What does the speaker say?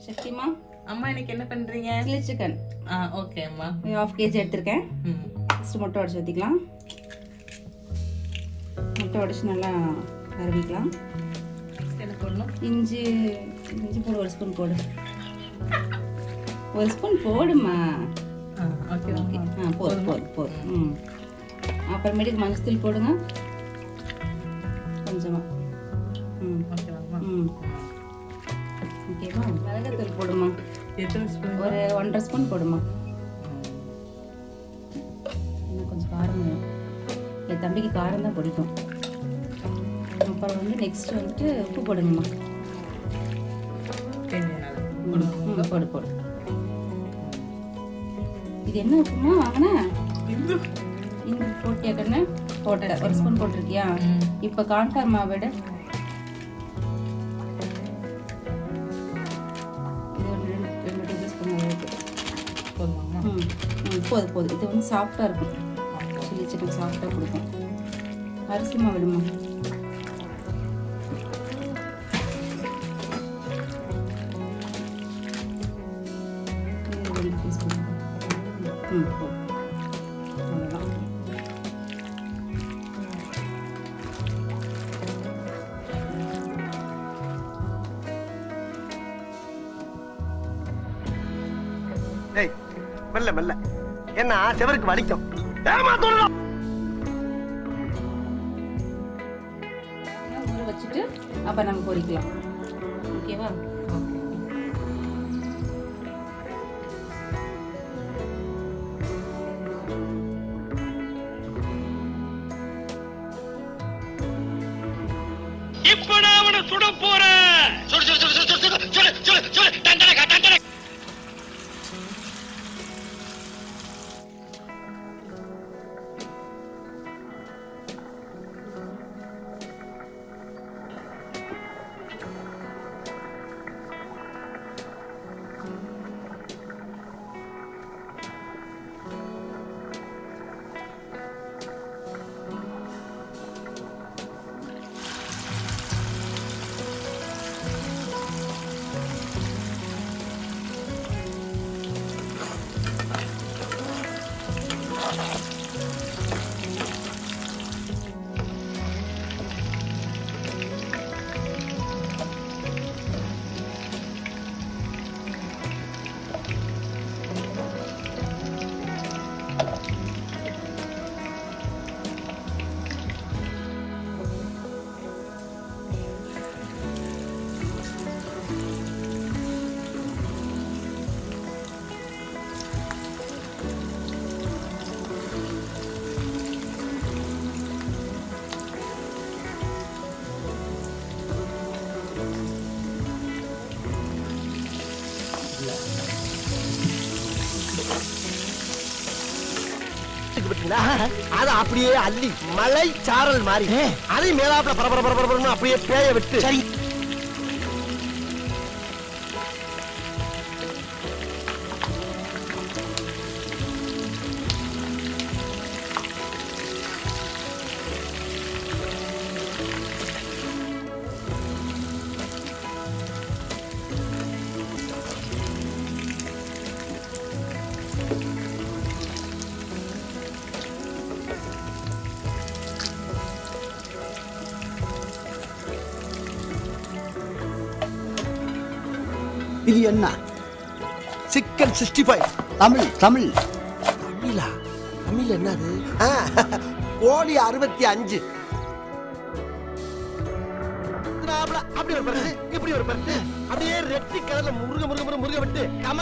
சக்திமா, அம்மா இன்னைக்கு என்ன பண்றீங்க? Chilli chicken. ஓகே அம்மா. 1/2 kg எடுத்திருக்கேன். ஃபஸ்ட்டு முட்டை உடச்சி ஊற்றிக்கலாம். முட்டை உடச்சி நல்லா கருவிக்கலாம். என்ன போடணும்? இஞ்சி போடு, 1 ஸ்பூன் போடு. 1 ஸ்பூன் போடுமா. Okay okay. போதும். அப்புறமேட்டுக்கு மஞ்சள் போடுங்க கொஞ்சமாக. ஓகேவாம்மா. ஓகேவா. மிளகாத்தூள் போடுமா. எத்தனை ஸ்பூன்? ஒரு 1.5 ஸ்பூன் போடுமா. இன்னும் கொஞ்சம் காரம் வேணும். என் தம்பிக்கு காரம் தான் பிடிக்கும். அப்புறம் நெக்ஸ்ட் உப்பு போடுங்கம்மா. போடு. இது என்ன உப்புமா வாங்கினா? இந்த போட்டியா கண்ணு? போட்ட 1 ஸ்பூன் போட்டிருக்கியா? இப்போ கான்ஃபிளவர் மாவு விட போதும். இது சாஃப்டாக இருக்கும். சில்லி சிக்கன் சாஃப்டாக கொடுக்கும். அரிசி மாவு விடுமா. அவ்வளோதான். மெல்ல என்ன செவருக்கு வலிக்கும். ஊற வச்சுட்டு அப்போ நம்ம பொரிக்கலாம். ஓகேவா. இப்ப நான் அவனை சுட போறேன். அது அப்படியே அள்ளி மலை சாரல் மாதிரி அதை மேலாப்புல பரபரப்பு அப்படியே பேய விட்டு சரி. இது என்ன? சிக்கன் 65. தமிழ் தமிழா? தமிழ் என்னது? கோழி 65. அப்படி ஒரு பருத்து, இப்படி ஒரு பருத்து, அப்படியே ரெட்டி கலர்ல முருக விட்டு கம